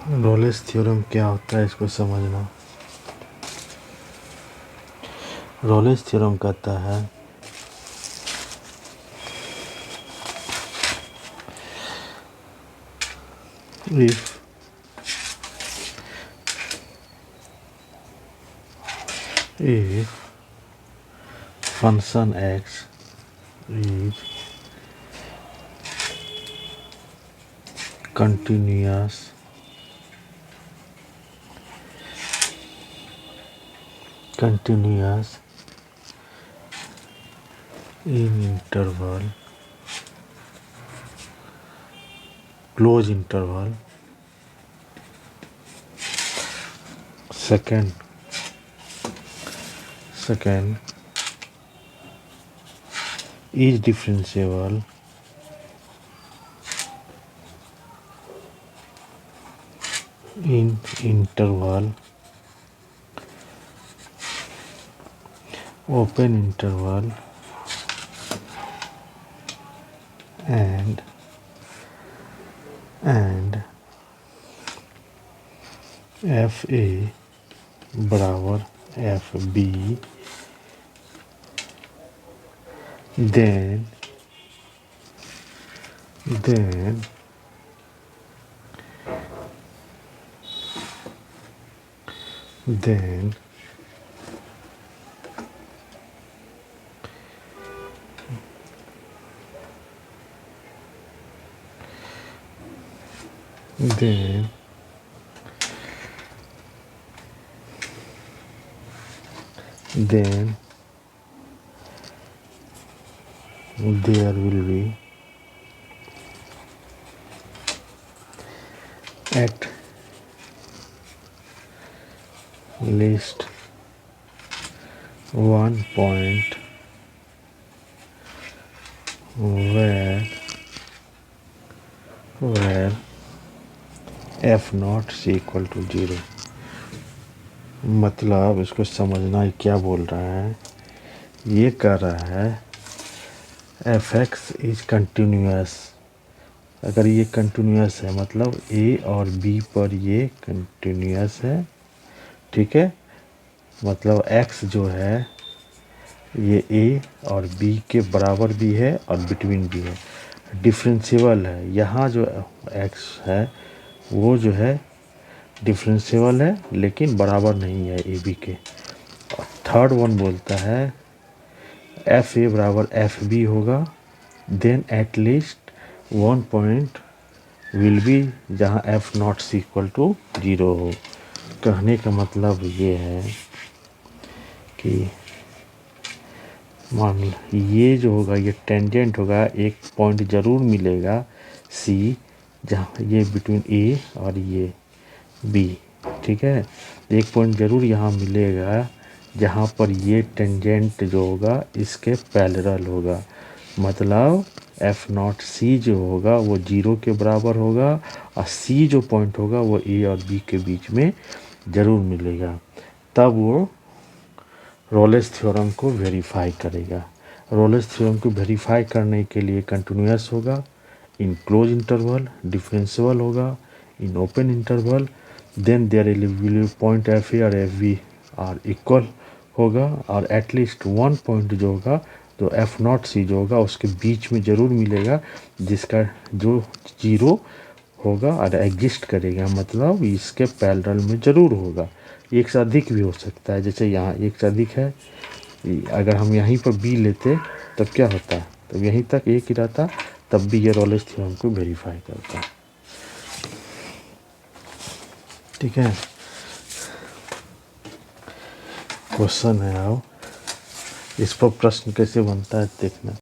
Rolle's theorem क्या होता है इसको समझना। रोलेस थ्योरम कहता है if function x is continuous in interval close interval second is differentiable in interval open interval and f a बराबर F B then there will be at least one point where f naught is equal to 0। मतलब इसको समझना है क्या बोल रहा है। ये कह रहा है एफ एक्स इज कंटिन्यूस। अगर ये कंटिन्यूस है मतलब ए और बी पर ये कंटिन्यूस है, ठीक है। मतलब एक्स जो है ये ए और बी के बराबर भी है और बिटवीन भी है, डिफरेंशिएबल है। यहाँ जो एक्स है वो जो है डिफरेंशिएबल है लेकिन बराबर नहीं है ए बी के। और थर्ड वन बोलता है एफ ए बराबर एफ बी होगा, then at least one point will be जहाँ एफ नॉट इक्वल टू 0 हो। कहने का मतलब ये है कि मान ये जो होगा ये टेंजेंट होगा, एक पॉइंट ज़रूर मिलेगा सी जहाँ ये बिटवीन ए और ये बी, ठीक है। एक पॉइंट ज़रूर यहाँ मिलेगा जहाँ पर ये टेंजेंट जो होगा इसके पैरेलल होगा। मतलब एफ नॉट सी जो होगा वो 0 के बराबर होगा और सी जो पॉइंट होगा वो ए और बी के बीच में ज़रूर मिलेगा। तब वो रोलेस थ्योरम को वेरीफाई करेगा। रोलेस थ्योरम को वेरीफाई करने के लिए कंटिन्यूस होगा इन क्लोज इंटरवल, डिफरेंशिएबल होगा in open interval, then there will point F A और एफ बी आर इक्वल होगा और एटलीस्ट वन पॉइंट जो होगा तो एफ नॉट सी जो होगा उसके बीच में ज़रूर मिलेगा जिसका जो 0 होगा और एग्जिस्ट करेगा, मतलब इसके पैरेलल में ज़रूर होगा। एक से अधिक भी हो सकता है, जैसे यहाँ एक से अधिक है। अगर हम यहीं पर बी लेते तब क्या होता, तब यहीं तक एक ही रहता, तब भी ये रोलेस थ्योरम को वेरीफाई करता है, ठीक है। क्वेश्चन है, आओ इस पर प्रश्न कैसे बनता है देखना।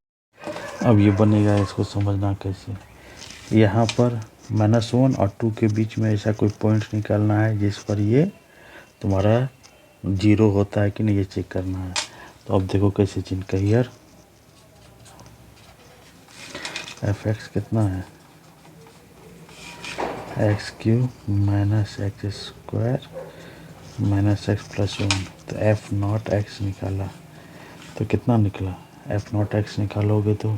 अब ये बनेगा, इसको समझना कैसे। यहाँ पर -1 और 2 के बीच में ऐसा कोई पॉइंट निकालना है जिस पर ये तुम्हारा 0 होता है कि नहीं, ये चेक करना है। तो अब देखो कैसे चिन्ह का हियर एफ एक्स कितना है, x cube minus x square minus x plus 1। तो एफ नॉट एक्स निकाला तो कितना निकला, एफ नॉट एक्स निकालोगे तो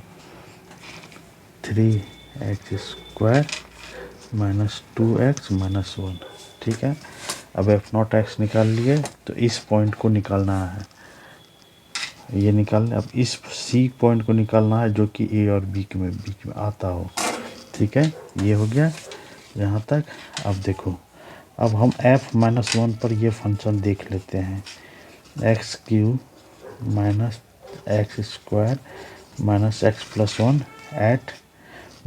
3x स्क्वायर -2x-1, ठीक है। अब f0 निकाल लिए, तो इस पॉइंट को निकालना है, ये निकालना। अब इस C पॉइंट को निकालना है जो कि A और B के बीच में आता हो, ठीक है। ये हो गया यहाँ तक। अब देखो, अब हम f-1 पर ये फंक्शन देख लेते हैं, x³ - x² - x+1 एट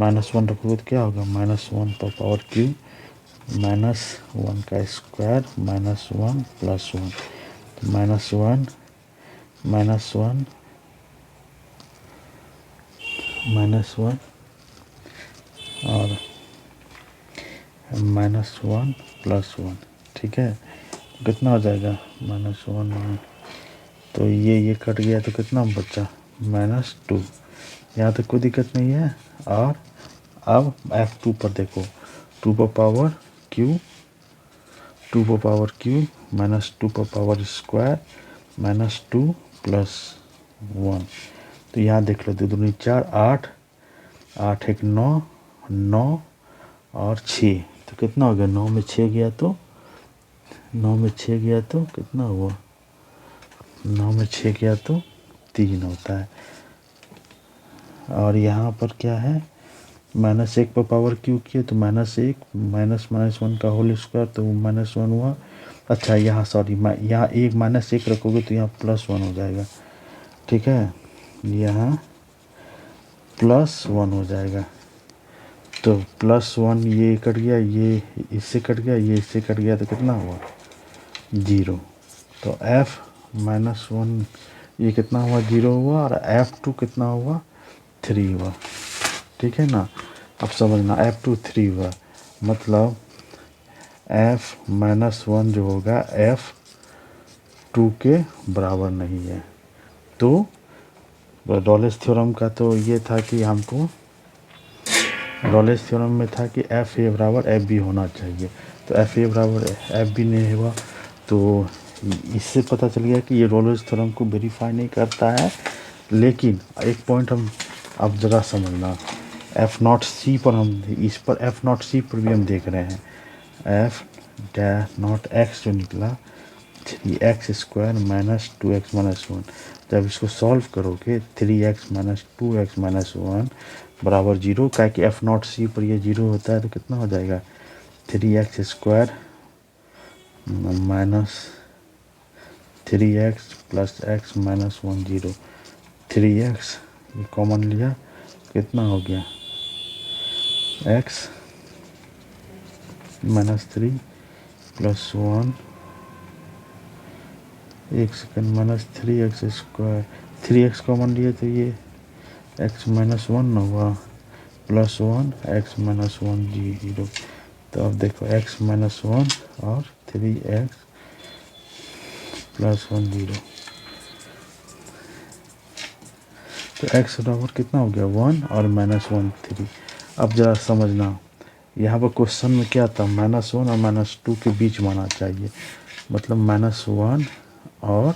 -1 रखोगे तो क्या होगा, -1 पर पावर क्यू -1 का स्क्वायर -1 + 1, -1 -1 -1 और -1 + 1, ठीक है। कितना हो जाएगा, -1, तो ये कट गया तो कितना बचा, -2। यहाँ तक कोई दिक्कत नहीं है। और अब f2 पर देखो, 2 पर पावर q -2 पर पावर स्क्वायर -2 + 1, तो यहाँ देख लो, 2 दूनी 4, 8, 8 1 9, 9 और 6, तो कितना हो गया, 9 में 6 गया तो 9 में 6 गया तो कितना हुआ, 9 में 6 गया तो 3 होता है। और यहाँ पर क्या है, -1 पर पावर क्यू किए तो -1 -1 का होल स्क्वायर, तो -1 हुआ। अच्छा यहाँ सॉरी, यहाँ एक -1 रखोगे तो यहाँ +1 हो जाएगा, ठीक है। यहाँ +1 हो जाएगा, तो +1 ये कट गया, ये इससे कट गया, ये इससे कट गया, तो कितना हुआ, 0। तो f-1 ये कितना हुआ, 0 हुआ। और f2 कितना हुआ, 3 हुआ, ठीक है ना। अब समझना, f2 3 हुआ, मतलब f-1 जो होगा f2 के बराबर नहीं है। तो डॉलेस थ्योरम का तो ये था कि हमको, डॉलेस थ्योरम में था कि FA बराबर FB होना चाहिए, तो FA बराबर FB नहीं हुआ। तो इससे पता चल गया कि ये डॉलेस थ्योरम को वेरीफाई नहीं करता है। लेकिन एक पॉइंट हम अब ज़रा समझना, f0 पर हम इस पर f0 पर भी हम देख रहे हैं, f0 जो निकला 3x² - 2x - 1, जब इसको सॉल्व करोगे 3x - 2x - 1 बराबर 0, क्या कि f0 पर ये 0 होता है, तो कितना हो जाएगा, 3x² - 3x + x - 1 0, 3x ये कॉमन लिया, कितना हो गया, x - 3 + 1, एक सेकेंड, -3x², 3x कॉमन लिए तो ये x - 1 हुआ, +1 x - 1 0। तो अब देखो x - 1 और 3x + 1 0, तो x बराबर कितना हो गया, 1 और -1 3। अब ज़रा समझना, यहाँ पर क्वेश्चन में क्या था, -1 और -2 के बीच में आना चाहिए, मतलब -1 और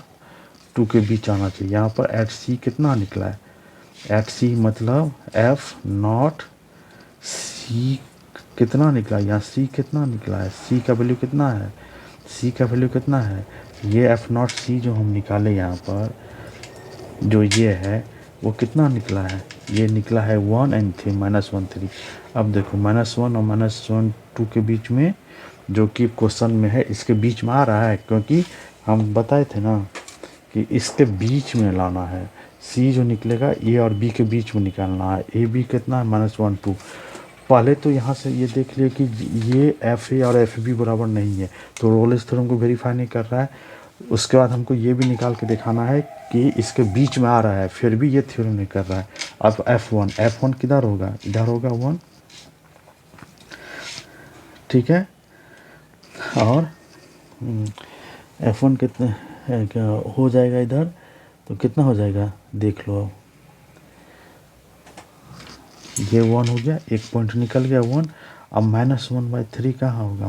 2 के बीच आना चाहिए। यहाँ पर एट C कितना निकला है, एट C मतलब f0 C कितना निकला, यहाँ C कितना निकला है, C का वैल्यू कितना है, C का वैल्यू कितना है, ये f0 C जो हम निकाले यहाँ पर, जो ये है वो कितना निकला है, ये निकला है 1 और 3 -1 3। अब देखो -1 और -1 2 के बीच में, जो कि क्वेश्चन में है, इसके बीच में आ रहा है, क्योंकि हम बताए थे ना कि इसके बीच में लाना है। C जो निकलेगा A और B के बीच में निकालना है। A B कितना है, -1 2। पहले तो यहाँ से ये देख लिए कि ये FA और FB बराबर नहीं है, तो रोल्स थ्योरम को वेरीफाई नहीं कर रहा है। उसके बाद हमको ये भी निकाल के दिखाना है कि इसके बीच में आ रहा है, फिर भी ये थ्योरम नहीं कर रहा है। अब F1 किधर होगा, इधर होगा 1, ठीक है। और F1 कितने क्या हो जाएगा इधर, तो कितना हो जाएगा देख लो। अब ये 1 हो गया, एक पॉइंट निकल गया 1। अब -1/3 कहाँ होगा,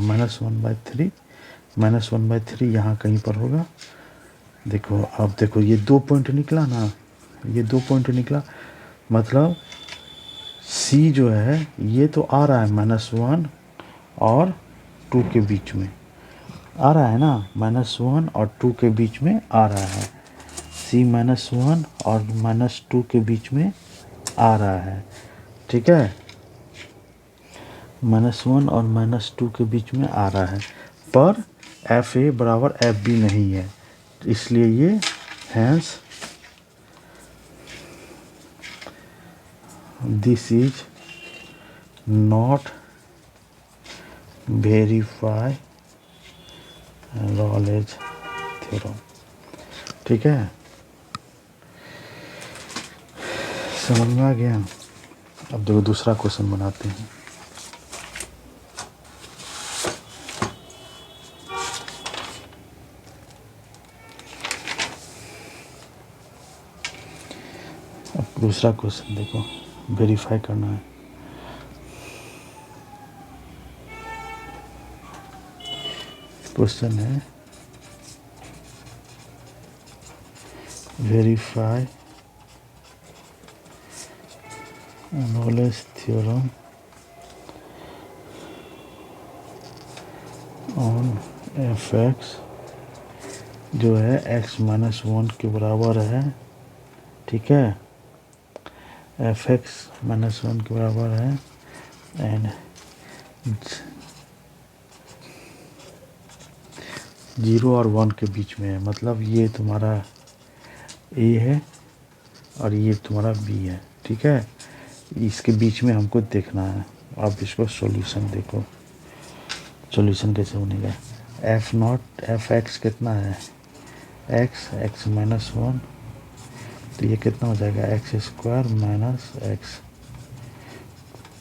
-1/3 यहाँ कहीं पर होगा। देखो, अब देखो ये 2 पॉइंट निकला ना, ये 2 पॉइंट निकला, मतलब C जो है ये तो आ रहा है -1 और 2 के बीच में आ रहा है ना, -1 और 2 के बीच में आ रहा है। c -1 और -2 के बीच में आ रहा है, ठीक है, -1 और -2 के बीच में आ रहा है, पर FA बराबर FB नहीं है, इसलिए ये hence this is not verify Rolle's theorem, ठीक है, समझ में आ गया। अब देखो दूसरा क्वेश्चन बनाते हैं। अब दूसरा क्वेश्चन देखो, वेरीफाई करना है। क्वेश्चन है verify knowledge theorem on fx जो है x-1 के बराबर है, ठीक है, fx-1 के बराबर है एंड 0 और 1 के बीच में है, मतलब ये तुम्हारा a है और ये तुम्हारा b है, ठीक है, इसके बीच में हमको देखना है। अब इसको सॉल्यूशन देखो, सॉल्यूशन कैसे बनेगा। f कितना है, x-1, तो ये कितना हो जाएगा, x² - x,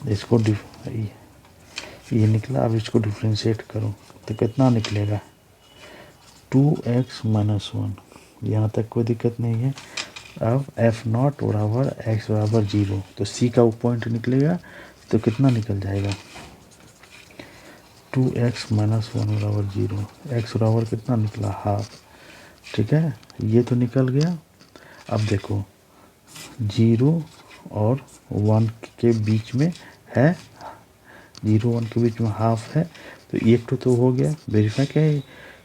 इसको ये निकला। अब इसको डिफ्रेंशिएट करो तो कितना निकलेगा, 2x - 1, यहाँ तक कोई दिक्कत नहीं है। अब f0 बराबर x बराबर 0, तो c का पॉइंट निकलेगा तो कितना निकल जाएगा, 2x - 1 बराबर 0, x बराबर कितना निकला, हाफ, ठीक है, ये तो निकल गया। अब देखो 0 और 1 के बीच में है, 0 1 के बीच में हाफ है, तो एक तो हो गया। वेरीफाई क्या है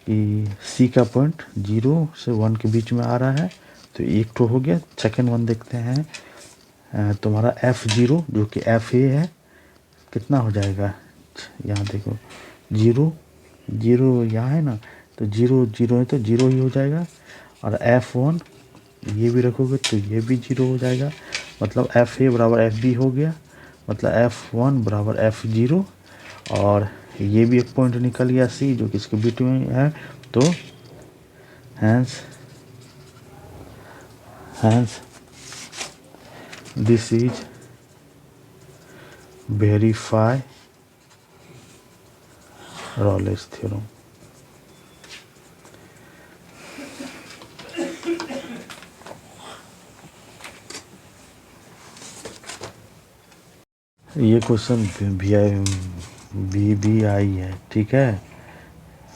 कि सी का पॉइंट 0 से 1 के बीच में आ रहा है, तो एक तो हो गया। सेकेंड वन देखते हैं, तुम्हारा f0 जो कि FA है, कितना हो जाएगा, यहाँ देखो 0 यहाँ है ना, तो 0 है तो 0 ही हो जाएगा, और f1 ये भी रखोगे तो ये भी 0 हो जाएगा, मतलब FA बराबर FB हो गया, मतलब f1 बराबर f0, और ये भी एक पॉइंट निकल गया C जो कि इसके बीच में है, तो hence this is verify Rolle's theorem. ये क्वेश्चन BBI है, ठीक है,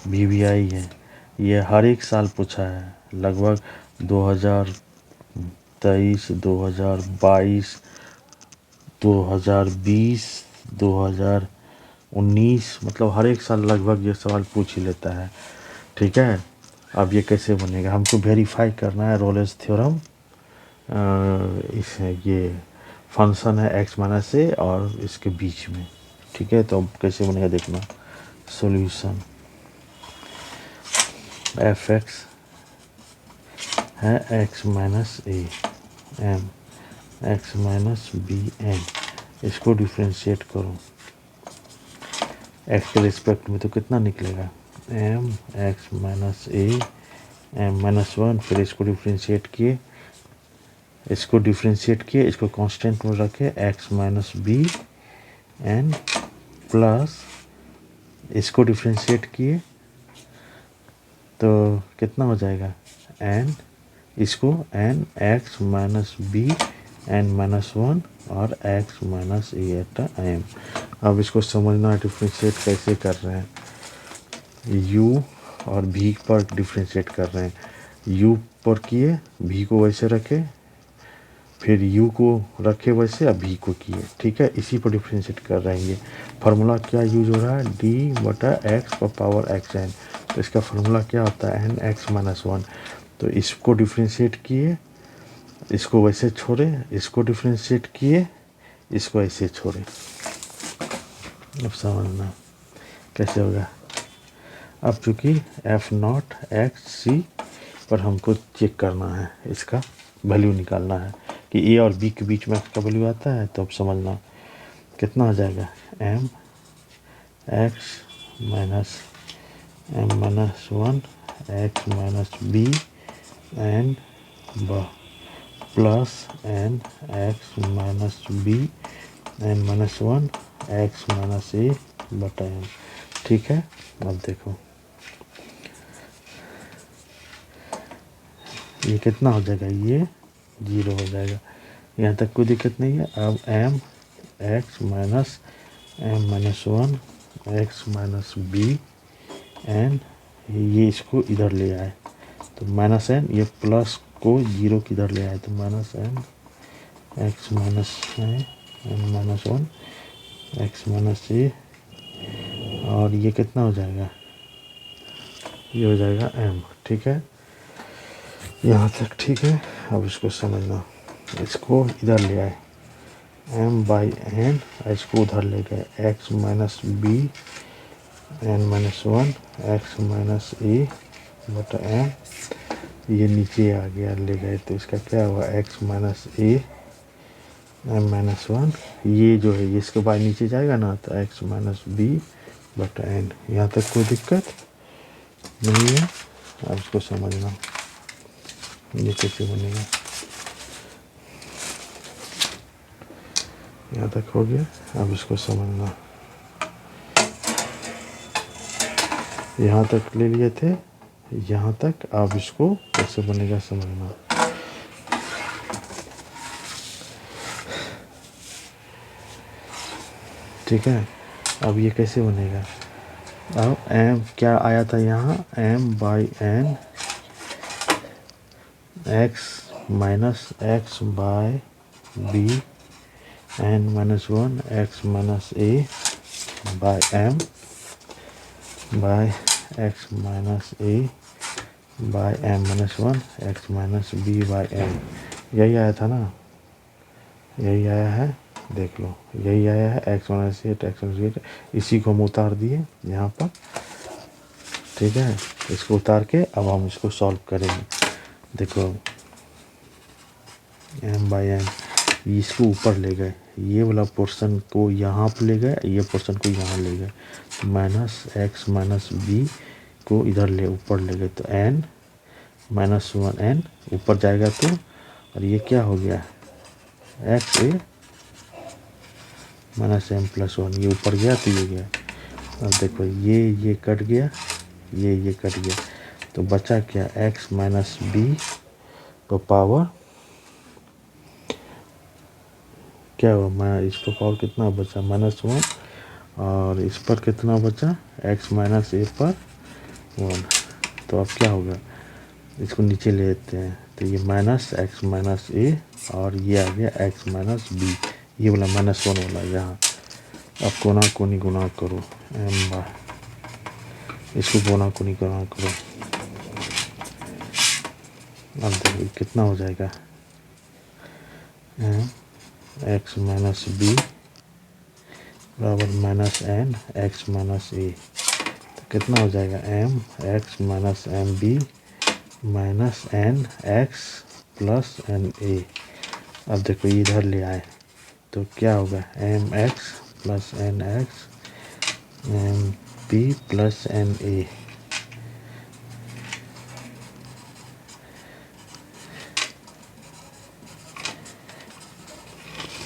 BBI है, ये हर एक साल पूछा है, लगभग 2023, 2022, 2020, 2019, मतलब हर एक साल लगभग ये सवाल पूछ ही लेता है, ठीक है। अब ये कैसे बनेगा, हमको वेरीफाई करना है रॉलेज थ्योरम, इस ये फंक्शन है x - a और इसके बीच में, ठीक है, तो अब कैसे बनेगा देखना। सॉल्यूशन fx है x - a m x - b n, इसको डिफ्रेंशिएट करो x के रिस्पेक्ट में, तो कितना निकलेगा, m x - a m - 1, फिर इसको डिफ्रेंशिएट किए, इसको कांस्टेंट में रखे x - b n प्लस इसको डिफ्रेंशिएट किए तो कितना हो जाएगा, n, इसको n x - b n - 1 और x - a m। अब इसको समझना डिफ्रेंशिएट कैसे कर रहे हैं, u और v पर डिफ्रेंशिएट कर रहे हैं, u पर किए, v को वैसे रखे, फिर u को रखे वैसे अब v को किए, ठीक है। इसी पर डिफ्रेंशिएट कर रहे हैं। ये फार्मूला क्या यूज हो रहा है, d/x⁴n। तो इसका फार्मूला क्या होता है, n(x-1). तो इसको डिफ्रेंशिएट किए, इसको वैसे छोड़े, इसको डिफ्रेंशिएट किए, इसको ऐसे छोड़े। अब समझना कैसे होगा। अब चूँकि f0 पर हमको चेक करना है, इसका वैल्यू निकालना है कि a और b के बीच में इसका वैल्यू आता है। तो अब समझना कितना हो जाएगा, m(x-m-1) x-b and plus n(x-b n-1) x-a/n। ठीक है। अब देखो ये कितना हो जाएगा, ये 0 हो जाएगा। यहाँ तक कोई दिक्कत नहीं है। अब m(x-m-1) x-b एन, ये इसको इधर ले आए तो -n, ये प्लस को 0 किधर ले आए तो -n x-n-1 x-a, और ये कितना हो जाएगा, ये हो जाएगा m। ठीक है, यहाँ तक ठीक है। अब इसको समझना, इसको इधर ले आए m/n, इसको उधर ले गए x-b n-1 x-a/n, ये नीचे आ गया ले गए तो इसका क्या हुआ x-a m-1, ये जो है ये इसके बाद नीचे जाएगा ना तो x-b/n। यहाँ तक कोई दिक्कत नहीं है। अब इसको समझना ये कैसे बनेगा। यहाँ तक हो गया। अब इसको समझना, यहाँ तक ले लिए थे, यहाँ तक। अब इसको कैसे बनेगा समझना। ठीक है, अब ये कैसे बनेगा। अब m क्या आया था यहाँ, m/n x minus x/b n-1 x-a/m x-a/m-1 x-b/m। यही आया था ना, यही आया है, देख लो यही आया है x-8 x-8। इसी को हम उतार दिए यहाँ पर। ठीक है, इसको उतार के अब हम इसको सॉल्व करेंगे। देखो m/n, इसको ऊपर ले गए, ये वाला पोर्शन को यहाँ पर ले गए, ये पोर्शन को यहाँ ले गए, तो -x-b को इधर ले ऊपर ले गए तो n-1n ऊपर जाएगा तो, और ये क्या हो गया x-a -m+1, ये ऊपर गया तो ये गया। अब देखो ये कट गया, ये कट गया, तो बचा क्या x-b को पावर क्या हुआ, मैं इस पर पावर कितना बचा -1, और इस पर कितना बचा x-a/1। तो अब क्या होगा, इसको नीचे ले लेते हैं तो ये -x-a, और ये आ गया x-b, ये वाला -1 वाला यहाँ। अब कोना कोनी गुना करो m/, इसको कोना कोनी गुना करो। अब देखो कितना हो जाएगा, x-b बराबर -n x-a, तो कितना हो जाएगा m(x-mb -n(x+n)a। अब देखो इधर ले आए तो क्या होगा mx+nx mb+na।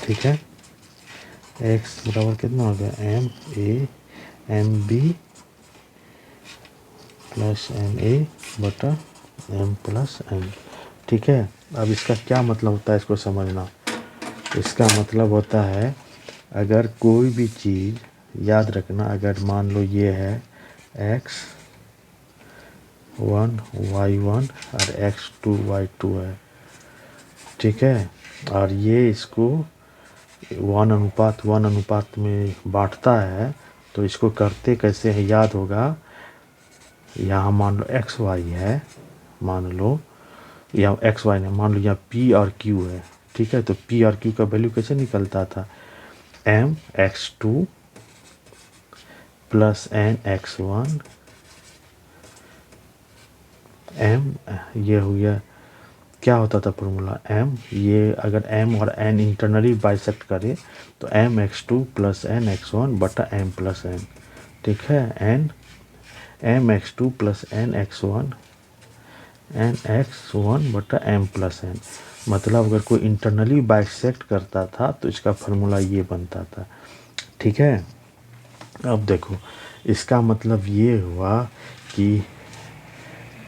ठीक है, x बराबर कितना हो गया mb+na/m+n। ठीक है, अब इसका क्या मतलब होता है, इसको समझना। इसका मतलब होता है, अगर कोई भी चीज़ याद रखना, अगर मान लो ये है x1 y1 और x2 y2 है। ठीक है, और ये इसको 1:1 में बांटता है। तो इसको करते कैसे है याद होगा। यहाँ मान लो एक्स वाई है, मान लो या एक्स वाई नहीं, मान लो यहाँ पी और क्यू है, ठीक है। तो पी और क्यू का वैल्यू कैसे निकलता था, mx2 प्लस nx1 m, ये हो गया क्या होता था फॉर्मूला m, ये अगर m और n इंटरनली बाइसेक्ट करे तो mx2 प्लस nx1 बटा m प्लस n, ठीक है। mx2 प्लस nx1 बटा m प्लस n, मतलब अगर कोई इंटरनली बाइसेक्ट करता था तो इसका फार्मूला ये बनता था, ठीक है। अब देखो इसका मतलब ये हुआ कि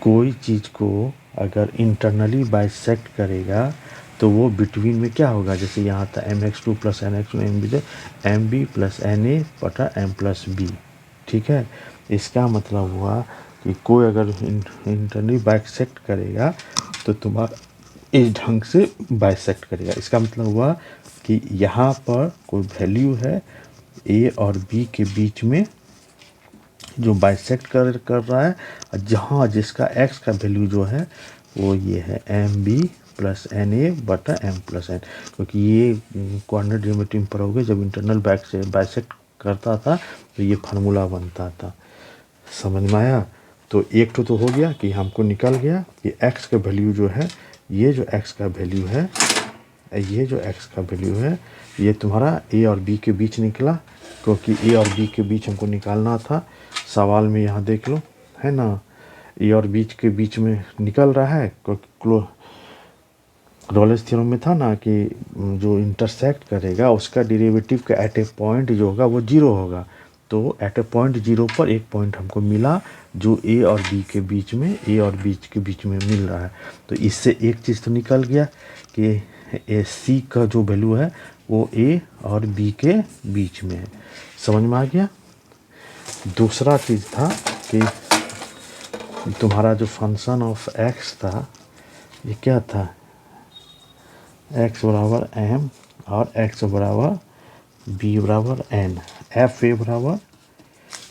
कोई चीज़ को अगर इंटरनली बाइसेक्ट करेगा तो वो बिटवीन में क्या होगा, जैसे यहाँ था mx2 plus nx1 M B plus N A बटा एम प्लस बी, ठीक है। इसका मतलब हुआ कि कोई अगर इंटरनली बाइसेक्ट करेगा तो तुम्हारा इस ढंग से बाइसेक्ट करेगा। इसका मतलब हुआ कि यहाँ पर कोई वैल्यू है ए और बी के बीच में जो बाइसेक्ट कर रहा है, जहाँ जिसका एक्स का वैल्यू जो है वो ये है M B plus N A बटा एम प्लस एन, क्योंकि ये क्वाड्रेटिक ज्योमेट्री में पढ़ोगे जब इंटरनल बाइसेक्ट करता था तो ये फार्मूला बनता था, समझ में आया। तो एक तो हो गया कि हमको निकल गया कि एक्स का वैल्यू जो है, ये जो एक्स का वैल्यू है, ये जो एक्स का वैल्यू है ये तुम्हारा ए और बी के बीच निकला, क्योंकि ए और बी के बीच हमको निकालना था। सवाल में यहाँ देख लो है ना, ए और बीच के बीच में निकल रहा है, क्योंकि रोलेस थ्योरम में था ना कि जो इंटरसेक्ट करेगा उसका डेरिवेटिव का एट ए पॉइंट जो होगा वो 0 होगा। तो एट ए पॉइंट 0 पर एक पॉइंट हमको मिला जो ए और बी के बीच में मिल रहा है। तो इससे एक चीज़ तो निकल गया कि ए सी का जो वैल्यू है वो ए और बी के बीच में है, समझ में आ गया। दूसरा चीज़ था कि तुम्हारा जो फंक्शन ऑफ एक्स था ये क्या था, एक्स बराबर एम और एक्स बराबर बी बराबर एन, एफ ए बराबर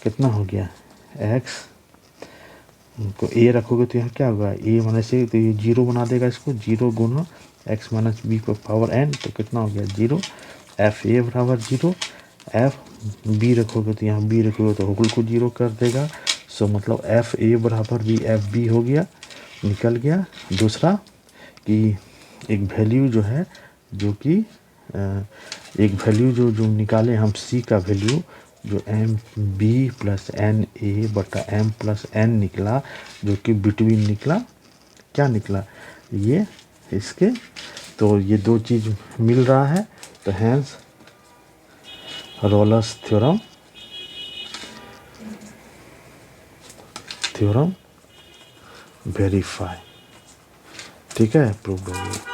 कितना हो गया एक्स को ए रखोगे तो यहाँ क्या होगा ए माइनस ए, तो ये 0 बना देगा इसको, 0 गुना एक्स माइनस बी पर पावर एन, तो कितना हो गया 0, एफ ए बराबर 0, एफ बी रखोगे तो यहाँ बी रखोगे तो होल को 0 कर देगा। सो मतलब एफ ए बराबर भी एफ बी हो गया, निकल गया। दूसरा कि एक वैल्यू जो है जो कि एक वैल्यू जो निकाले हम सी का वैल्यू जो M B plus N A बटा एम प्लस एन निकला, जो कि बिटवीन निकला, क्या निकला ये इसके, तो ये दो चीज़ मिल रहा है, तो हैंस रोलर्स थ्योरम वेरीफाई, ठीक है, प्रूव हो गया।